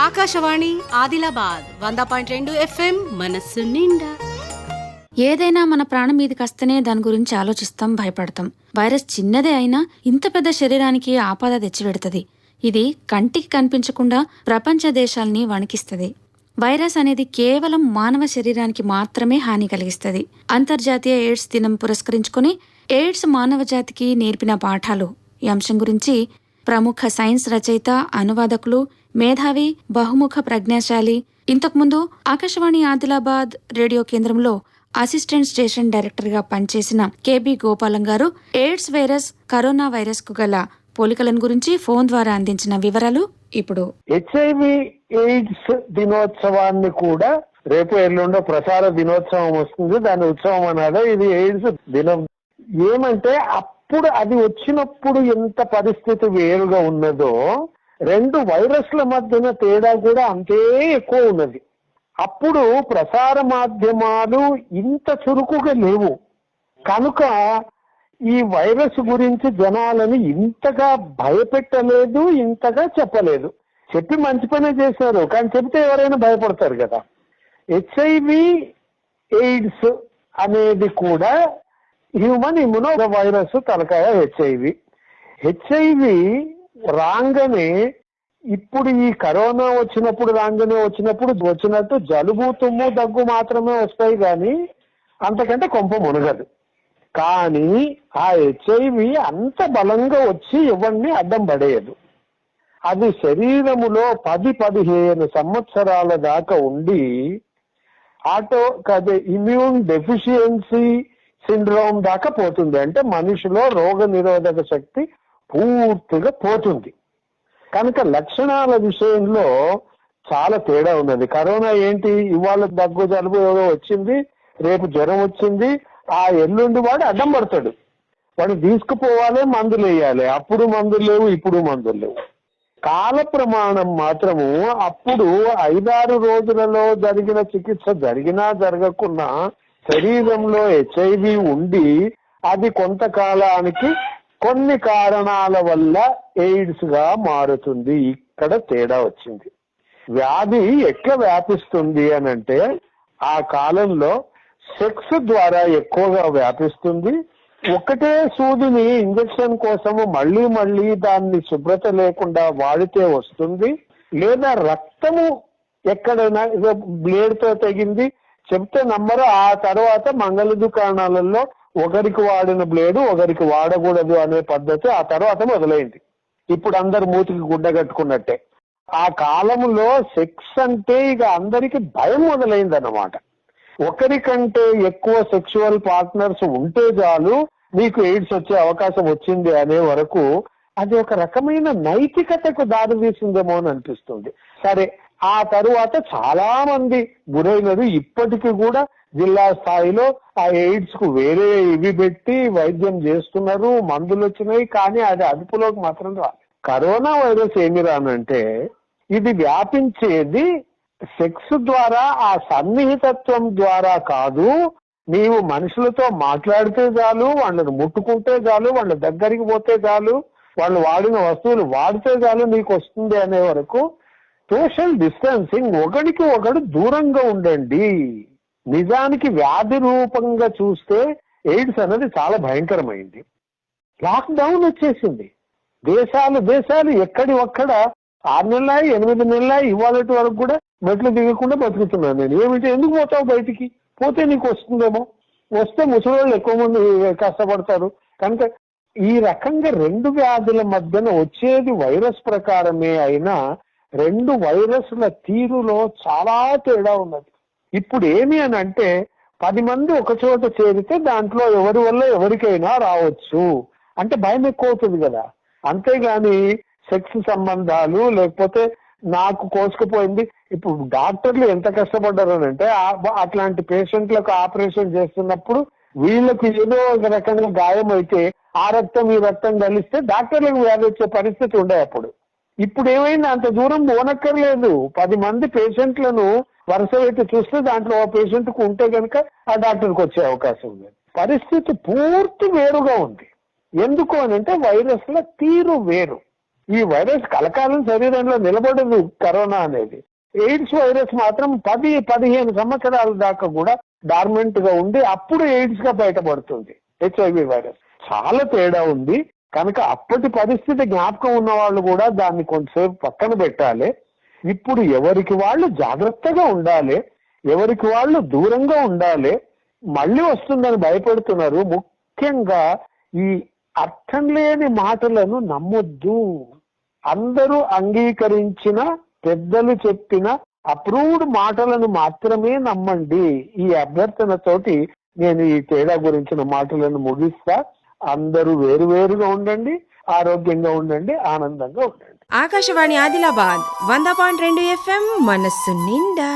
Akashvani Adilabad 100.2 FM మనస్సు నిండా. ఏదైనా మన ప్రాణం మీదకి వస్తేనే దాని గురించి ఆలోచిస్తాం, భయపడతాం. వైరస్ చిన్నదే అయినా ఇంత పెద్ద శరీరానికి ఆపద తెచ్చిపెడుతుంది. ఇది కంటికి కనిపించకుండా ప్రపంచ దేశాల్ని వణికిస్తుంది. వైరస్ అనేది కేవలం మానవ శరీరానికి మాత్రమే హాని కలిగిస్తుంది. అంతర్జాతీయ ఎయిడ్స్ దినం పురస్కరించుకొని ఎయిడ్స్ మానవ జాతికి నేర్పిన పాఠాలు ఈ అంశం గురించి ప్రముఖ సైన్స్ రచయిత, అనువాదకులు, మేధావి, బహుముఖ ప్రజ్ఞాశాలి, ఇంతకుముందు ఆకాశవాణి ఆదిలాబాద్ రేడియో కేంద్రంలో అసిస్టెంట్ స్టేషన్ డైరెక్టర్ గా పనిచేసిన కేబి గోపాలం గారు ఎయిడ్స్ వైరస్, కరోనా వైరస్ కు గల పోలికలను గురించి ఫోన్ ద్వారా అందించిన వివరాలు ఇప్పుడు. హెచ్ఐవి ఎయిడ్స్ దినోత్సవాన్ని కూడా రేపు ఎల్లుండో ప్రసార దినోత్సవం వస్తుంది. దాని ఉత్సవం అనాలి. ఇది ఎయిడ్స్ దినం. ఏమంటే అప్పుడు అది వచ్చినప్పుడు ఎంత పరిస్థితి వేరుగా ఉన్నదో, రెండు వైరస్ల మధ్యన తేడా కూడా అంతే ఎక్కువ ఉన్నది. అప్పుడు ప్రసార మాధ్యమాలు ఇంత చురుకుగా లేవు కనుక ఈ వైరస్ గురించి జనాలని ఇంతగా భయపెట్టలేదు, ఇంతగా చెప్పలేదు. చెప్పి మంచి పనే చేశారు, కానీ చెప్తే ఎవరైనా భయపడతారు కదా. హెచ్ఐవి ఎయిడ్స్ అనేది కూడా హ్యూమన్ ఇమ్యూనో వైరస్ తలకాయ హెచ్ఐవి రాగానే ఇప్పుడు ఈ కరోనా వచ్చినప్పుడు జలుబు, తుమ్ము, దగ్గు మాత్రమే వస్తాయి కానీ అంతకంటే కొంప మునగదు. కానీ ఆ హెచ్ఐవి అంత బలంగా వచ్చి ఎవరిని అడ్డం పడేయదు. అది శరీరములో 10-15 సంవత్సరాల దాకా ఉండి ఇమ్యూన్ డెఫిషియన్సీ సిండ్రోమ్ దాకా పోతుంది. అంటే మనిషిలో రోగ నిరోధక శక్తి పూర్తిగా పోతుంది. కనుక లక్షణాల విషయంలో చాలా తేడా ఉన్నది. కరోనా ఏంటి, ఇవాళ దగ్గు, జలుబు ఏదో వచ్చింది, రేపు జ్వరం వచ్చింది, ఆ ఎల్లుండి వాడు అడ్డం పడతాడు. వాడు తీసుకుపోవాలి, మందులు వేయాలి. అప్పుడు మందులు లేవు, ఇప్పుడు మందులు లేవు. కాల ప్రమాణం మాత్రము అప్పుడు 5-6 రోజులలో జరిగిన చికిత్స జరిగినా జరగకున్నా శరీరంలో హెచ్ఐవి ఉండి అది కొంతకాలానికి కొన్ని కారణాల వల్ల ఎయిడ్స్ గా మారుతుంది. ఇక్కడ తేడా వచ్చింది. వ్యాధి ఎట్లా వ్యాపిస్తుంది అనంటే ఆ కాలంలో సెక్స్ ద్వారా ఎక్కువగా వ్యాపిస్తుంది. ఒకటే సూదిని ఇంజెక్షన్ కోసము మళ్లీ మళ్లీ దాన్ని శుభ్రత లేకుండా వాడితే వస్తుంది. లేదా రక్తము ఎక్కడైనా బ్లేడ్ తో తెగింది చెప్తే నమ్మరు. ఆ తర్వాత మంగళ దుకాణాలలో ఒకరికి వాడిన బ్లేడు ఒకరికి వాడకూడదు అనే పద్ధతి ఆ తర్వాత మొదలైంది. ఇప్పుడు అందరు మూతికి గుడ్డ కట్టుకున్నట్టే. ఆ కాలంలో సెక్స్ అంటే ఇక అందరికి భయం మొదలైందన్నమాట. ఒకరికంటే ఎక్కువ సెక్సువల్ పార్ట్నర్స్ ఉంటే చాలు మీకు ఎయిడ్స్ వచ్చే అవకాశం వచ్చింది అనే వరకు అది ఒక రకమైన నైతికతకు దారితీసిందేమో అని అనిపిస్తుంది. సరే, ఆ తరువాత చాలా మంది గురైనది. ఇప్పటికీ కూడా జిల్లా స్థాయిలో ఆ ఎయిడ్స్ కు వేరే ఇవి పెట్టి వైద్యం చేస్తున్నారు, మందులు వచ్చినాయి, కానీ అది అదుపులోకి మాత్రం రాదు. కరోనా వైరస్ ఏమి రానంటే ఇది వ్యాపించేది సెక్స్ ద్వారా, ఆ సన్నిహితత్వం ద్వారా కాదు. నీవు మనుషులతో మాట్లాడితే చాలు, వాళ్ళని ముట్టుకుంటే చాలు, వాళ్ళ దగ్గరికి పోతే చాలు, వాళ్ళు వాడిన వస్తువులు వాడితే చాలు నీకు వస్తుంది అనే వరకు సోషల్ డిస్టెన్సింగ్, ఒకడికి ఒకడు దూరంగా ఉండండి. నిజానికి వ్యాధి రూపంగా చూస్తే ఎయిడ్స్ అనేది చాలా భయంకరమైంది. లాక్డౌన్ వచ్చేసింది. దేశాలు ఎక్కడి ఒక్కడ 6 నెలల 8 నెలల ఇవాళటి వరకు కూడా మెట్లు దిగకుండా బతుకుతున్నాను నేను. ఏమిటి, ఎందుకు పోతావు బయటికి? పోతే నీకు వస్తుందేమో, వస్తే ముసలి ఎక్కువ మంది కష్టపడతారు. కనుక ఈ రకంగా రెండు వ్యాధుల మధ్యన వచ్చేది వైరస్ ప్రకారమే అయినా రెండు వైరస్ల తీరులో చాలా తేడా ఉన్నది. ఇప్పుడు ఏమి అని అంటే 10 మంది ఒక చోట చేరితే దాంట్లో ఎవరి వల్ల ఎవరికైనా రావచ్చు అంటే భయం ఎక్కువ అవుతుంది కదా. అంతేగాని సెక్స్ సంబంధాలు లేకపోతే నాకు కోసుకుపోయింది. ఇప్పుడు డాక్టర్లు ఎంత కష్టపడ్డారనంటే అట్లాంటి పేషెంట్లకు ఆపరేషన్ చేస్తున్నప్పుడు వీళ్ళకి ఏదో ఒక రకంగా గాయం అయితే ఆ రక్తం ఈ రక్తం కలిస్తే డాక్టర్లకు వ్యాధి వచ్చే పరిస్థితి ఉండే అప్పుడు. ఇప్పుడు ఏమైంది, అంత దూరం పోనక్కర్లేదు. 10 మంది పేషెంట్లను వరుస పెట్టి చూస్తే దాంట్లో ఆ పేషెంట్ కు ఉంటే కనుక ఆ డాక్టర్కి వచ్చే అవకాశం ఉంది. పరిస్థితి పూర్తి వేరుగా ఉంది. ఎందుకు అని అంటే వైరస్ల తీరు వేరు. ఈ వైరస్ కలకాలం శరీరంలో నిలబడదు. కరోనా అనేది, ఎయిడ్స్ వైరస్ మాత్రం 10-15 సంవత్సరాల దాకా కూడా డార్మెంట్ గా ఉండి అప్పుడు ఎయిడ్స్ గా బయటపడుతుంది. HIV వైరస్ చాలా తేడా ఉంది. కనుక అప్పటి పరిస్థితి జ్ఞాపకం ఉన్న వాళ్ళు కూడా దాన్ని కొంతసేపు పక్కన పెట్టాలి. ఇప్పుడు ఎవరికి వాళ్ళు జాగ్రత్తగా ఉండాలి, ఎవరికి వాళ్ళు దూరంగా ఉండాలి. మళ్ళీ వస్తుందని భయపెడుతున్నారు. ముఖ్యంగా ఈ అర్థం లేని మాటలను నమ్మొద్దు. అందరూ అంగీకరించిన, పెద్దలు చెప్పిన అప్రూవ్డ్ మాటలను మాత్రమే నమ్మండి. ఈ అభ్యర్థనతోటి నేను ఈ తేడా గురించిన మాటలను ముగిస్తా. అందరూ వేరువేరుగా ఉండండి, ఆరోగ్యంగా ఉండండి, ఆనందంగా ఉండండి. ఆకాశవాణి ఆదిలాబాద్ 100.2 FM మనస్సు నిండా.